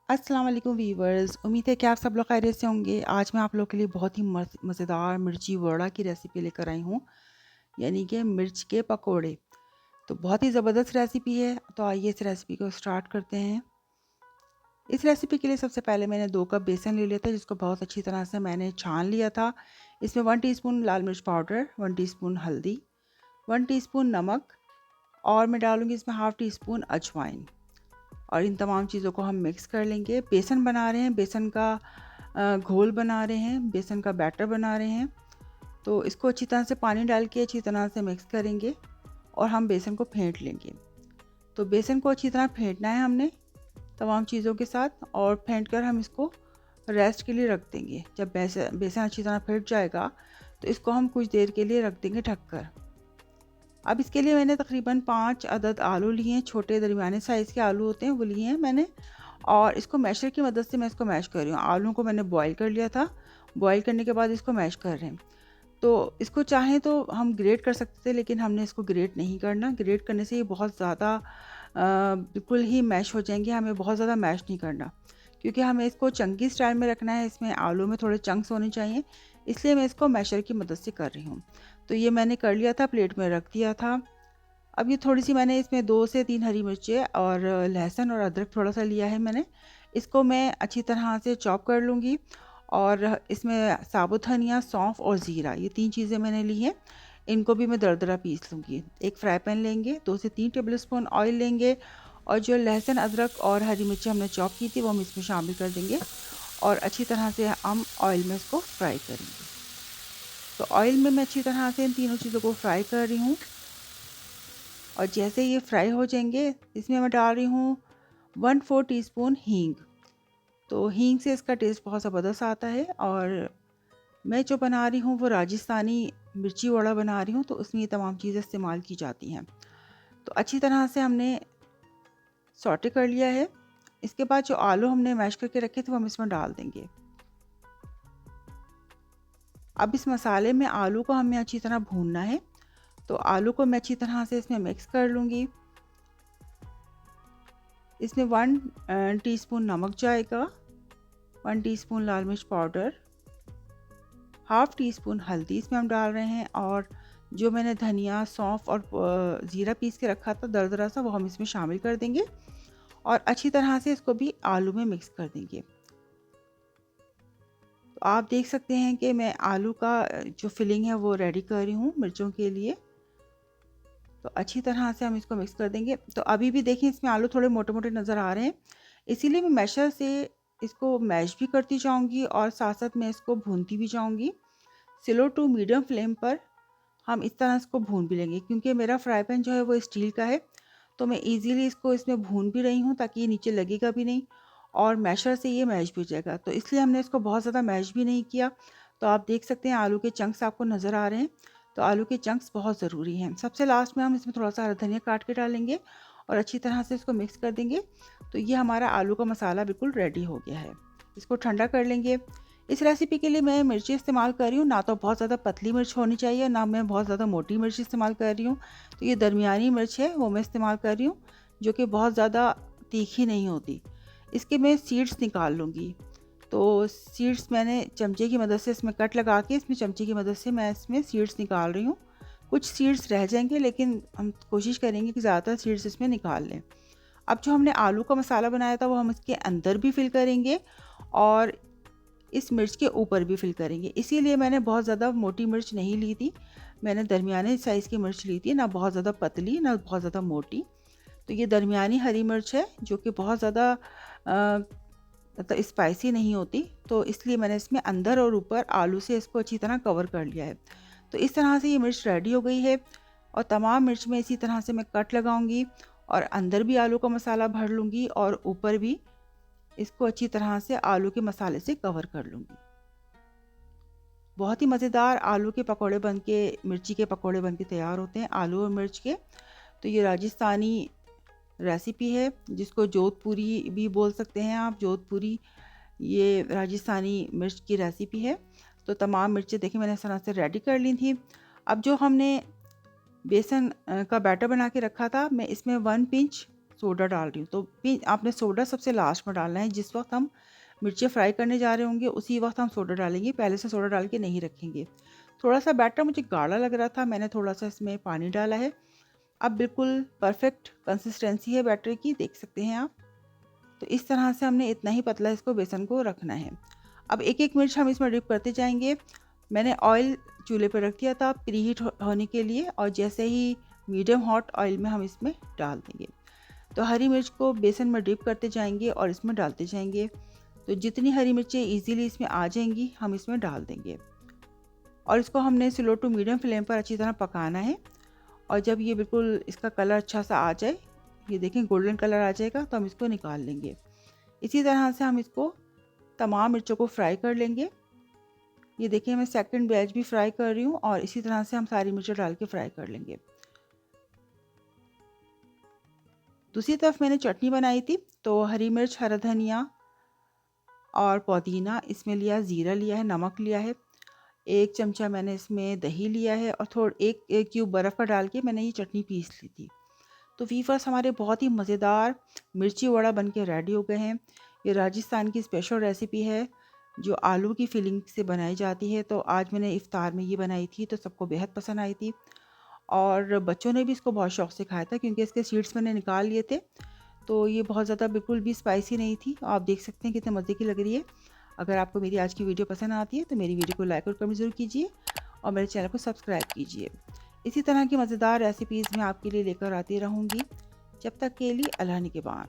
अस्सलाम वालेकुम वीवर्स, उम्मीद है कि आप सब लोग खैरियत से होंगे। आज मैं आप लोगों के लिए बहुत ही मज़ेदार मिर्ची वड़ा की रेसिपी लेकर आई हूँ, यानी कि मिर्च के पकोड़े। तो बहुत ही ज़बरदस्त रेसिपी है, तो आइए इस रेसिपी को स्टार्ट करते हैं। इस रेसिपी के लिए सबसे पहले मैंने 2 कप बेसन ले लिया था, जिसको बहुत अच्छी तरह से मैंने छान लिया था। इसमें 1 टीस्पून लाल मिर्च पाउडर, 1 टीस्पून हल्दी, 1 टीस्पून नमक और मैं डालूँगी इसमें हाफ़ टी स्पून अजवाइन। और इन तमाम चीज़ों को हम मिक्स कर लेंगे। बेसन बना रहे हैं, बेसन का घोल बना रहे हैं, बेसन का बैटर बना रहे हैं। तो इसको अच्छी तरह से पानी डाल के अच्छी तरह से मिक्स करेंगे और हम बेसन को फेंट लेंगे। तो बेसन को अच्छी तरह फेंटना है हमने तमाम चीज़ों के साथ, और फेंट कर हम इसको रेस्ट के लिए रख देंगे। जब बेसन अच्छी तरह फेंट जाएगा तो इसको हम कुछ देर के लिए रख देंगे ढककर। अब इसके लिए मैंने तकरीबन 5 अदद आलू लिए हैं, छोटे दरमियाने साइज़ के आलू होते हैं वो लिए हैं मैंने, और इसको मैशर की मदद से मैं इसको मैश कर रही हूँ। आलूओं को मैंने बॉईल कर लिया था, बॉईल करने के बाद इसको मैश कर रहे हैं। तो इसको चाहें तो हम ग्रेट कर सकते थे, लेकिन हमने इसको ग्रेट नहीं करना। ग्रेट करने से ये बहुत ज़्यादा बिल्कुल ही मैश हो जाएंगे, हमें बहुत ज़्यादा मैश नहीं करना, क्योंकि हमें इसको चंकी स्टाइल में रखना है। इसमें आलू में थोड़े चंक्स होने चाहिए, इसलिए मैं इसको मैशर की मदद से कर रही हूँ। तो ये मैंने कर लिया था, प्लेट में रख दिया था। अब ये थोड़ी-सी मैंने इसमें 2 से 3 हरी मिर्चें और लहसुन और अदरक थोड़ा-सा लिया है मैंने। इसको मैं अच्छी तरह से चॉप कर लूँगी, और इसमें साबुत धनिया, सौंफ और ज़ीरा, ये 3 चीज़ें मैंने ली हैं। इनको भी मैं दरदरा पीस लूँगी। एक फ्राई पैन लेंगे, 2 से 3 टेबलस्पून ऑयल लेंगे, और जो लहसुन, अदरक और हरी मिर्ची हमने चॉप की थी वो हम इसमें शामिल कर देंगे, और अच्छी तरह से हम ऑयल में इसको फ्राई करेंगे। तो ऑयल में मैं अच्छी तरह से इन तीनों चीज़ों को फ्राई कर रही हूँ, और जैसे ये फ्राई हो जाएंगे इसमें मैं डाल रही हूँ 1/4 टीस्पून हींग। तो हींग से इसका टेस्ट बहुत ज़बरदस्त आता है, और मैं जो बना रही हूँ वो राजस्थानी मिर्ची वड़ा बना रही हूँ, तो उसमें ये तमाम चीज़ें इस्तेमाल की जाती हैं। तो अच्छी तरह से हमने सॉटे कर लिया है। इसके बाद जो आलू हमने मैश करके रखे थे वो हम इसमें डाल देंगे। अब इस मसाले में आलू को हमें अच्छी तरह भूनना है, तो आलू को मैं अच्छी तरह से इसमें मिक्स कर लूँगी। इसमें 1 टीस्पून नमक जाएगा, 1 टीस्पून लाल मिर्च पाउडर, हाफ़ टी स्पून हल्दी इसमें हम डाल रहे हैं, और जो मैंने धनिया, सौंफ और ज़ीरा पीस के रखा था दरदरा सा, वो हम इसमें शामिल कर देंगे, और अच्छी तरह से इसको भी आलू में मिक्स कर देंगे। तो आप देख सकते हैं कि मैं आलू का जो फिलिंग है वो रेडी कर रही हूँ मिर्चों के लिए। तो अच्छी तरह से हम इसको मिक्स कर देंगे। तो अभी भी देखिए इसमें आलू थोड़े मोटे-मोटे नज़र आ रहे हैं, इसीलिए मैं मैशर से इसको मैश भी करती जाऊँगी और साथ-साथ मैं इसको भूनती भी जाऊँगी। स्लो टू मीडियम फ्लेम पर हम इस तरह इसको भून भी लेंगे, क्योंकि मेरा फ्राई पैन जो है वो स्टील का है, तो मैं इजीली इसको इसमें भून भी रही हूँ ताकि ये नीचे लगेगा भी नहीं, और मैशर से ये मैश भी हो जाएगा। तो इसलिए हमने इसको बहुत ज़्यादा मैश भी नहीं किया। तो आप देख सकते हैं आलू के चंक्स आपको नज़र आ रहे हैं, तो आलू के चंक्स बहुत ज़रूरी हैं। सबसे लास्ट में हम इसमें थोड़ा सा हरा धनिया काट के डालेंगे और अच्छी तरह से इसको मिक्स कर देंगे। तो ये हमारा आलू का मसाला बिल्कुल रेडी हो गया है। इसको ठंडा कर लेंगे। इस रेसिपी के लिए मैं मिर्ची इस्तेमाल कर रही हूँ, ना तो बहुत ज़्यादा पतली मिर्च होनी चाहिए, ना मैं बहुत ज़्यादा मोटी मिर्च इस्तेमाल कर रही हूँ। तो ये दरमियानी मिर्च है वो मैं इस्तेमाल कर रही हूँ, जो कि बहुत ज़्यादा तीखी नहीं होती। इसके मैं सीड्स निकाल लूँगी। तो सीड्स मैंने चमचे की मदद से इसमें कट लगा के इसमें चमचे की मदद से मैं इसमें सीड्स निकाल रही हूँ। कुछ सीड्स रह जाएंगे, लेकिन हम कोशिश करेंगे कि ज़्यादातर सीड्स इसमें निकाल लें। अब जो हमने आलू का मसाला बनाया था वो हम इसके अंदर भी फिल करेंगे, और इस मिर्च के ऊपर भी फिल करेंगे। इसीलिए मैंने बहुत ज़्यादा मोटी मिर्च नहीं ली थी, मैंने दरमियाने साइज़ की मिर्च ली थी, ना बहुत ज़्यादा पतली ना बहुत ज़्यादा मोटी। तो ये दरमियानी हरी मिर्च है, जो कि बहुत ज़्यादा मतलब स्पाइसी नहीं होती, तो इसलिए मैंने इसमें अंदर और ऊपर आलू से इसको अच्छी तरह कवर कर लिया है। तो इस तरह से ये मिर्च रेडी हो गई है, और तमाम मिर्च में इसी तरह से मैं कट लगाऊंगी, और अंदर भी आलू का मसाला भर लूँगी और ऊपर भी इसको अच्छी तरह से आलू के मसाले से कवर कर लूँगी। बहुत ही मज़ेदार आलू के पकौड़े बन के, मिर्ची के पकौड़े बन के तैयार होते हैं, आलू और मिर्च के। तो ये राजस्थानी रेसिपी है, जिसको जोधपुरी भी बोल सकते हैं आप, जोधपुरी, ये राजस्थानी मिर्च की रेसिपी है। तो तमाम मिर्चें देखिए मैंने इस तरह से रेडी कर ली थी। अब जो हमने बेसन का बैटर बना के रखा था, मैं इसमें 1 पिंच सोडा डाल रही हूँ। तो भी आपने सोडा सबसे लास्ट में डालना है, जिस वक्त हम मिर्चें फ्राई करने जा रहे होंगे उसी वक्त हम सोडा डालेंगे, पहले से सोडा डाल के नहीं रखेंगे। थोड़ा सा बैटर मुझे गाढ़ा लग रहा था, मैंने थोड़ा सा इसमें पानी डाला है। अब बिल्कुल परफेक्ट कंसिस्टेंसी है बैटर की, देख सकते हैं आप। तो इस तरह से हमने इतना ही पतला इसको बेसन को रखना है। अब एक एक मिर्च हम इसमें डिप करते जाएंगे। मैंने ऑयल चूल्हे पर रख दिया था प्री हीट होने के लिए, और जैसे ही मीडियम हॉट ऑयल में हम इसमें डाल देंगे। तो हरी मिर्च को बेसन में डिप करते जाएंगे और इसमें डालते जाएंगे। तो जितनी हरी मिर्चें इजीली इसमें आ जाएंगी हम इसमें डाल देंगे, और इसको हमने स्लो टू मीडियम फ्लेम पर अच्छी तरह पकाना है। और जब ये बिल्कुल इसका कलर अच्छा सा आ जाए, ये देखें गोल्डन कलर आ जाएगा, तो हम इसको निकाल लेंगे। इसी तरह से हम इसको तमाम मिर्चों को फ्राई कर लेंगे। ये देखिए मैं सेकंड बैच भी फ्राई कर रही हूँ, और इसी तरह से हम सारी मिर्चें डाल के फ्राई कर लेंगे। दूसरी तरफ मैंने चटनी बनाई थी, तो हरी मिर्च, हरा धनिया और पुदीना इसमें लिया, ज़ीरा लिया है, नमक लिया है, 1 चमचा मैंने इसमें दही लिया है, और एक क्यूब बर्फ़ का डाल के मैंने ये चटनी पीस ली थी। तो वीवर्स हमारे बहुत ही मज़ेदार मिर्ची वड़ा बन के रेडी हो गए हैं। ये राजस्थान की स्पेशल रेसिपी है जो आलू की फिलिंग से बनाई जाती है। तो आज मैंने इफ़्तार में ये बनाई थी, तो सबको बेहद पसंद आई थी, और बच्चों ने भी इसको बहुत शौक़ से खाया था, क्योंकि इसके सीड्स मैंने निकाल लिए थे। तो ये बहुत ज़्यादा बिल्कुल भी स्पाइसी नहीं थी। आप देख सकते हैं कितने मज़े की लग रही है। अगर आपको मेरी आज की वीडियो पसंद आती है तो मेरी वीडियो को लाइक और कमेंट ज़रूर कीजिए, और मेरे चैनल को सब्सक्राइब कीजिए। इसी तरह की मज़ेदार रेसिपीज़ मैं आपके लिए लेकर आती रहूँगी। जब तक के लिए अल्लाह निगहबान।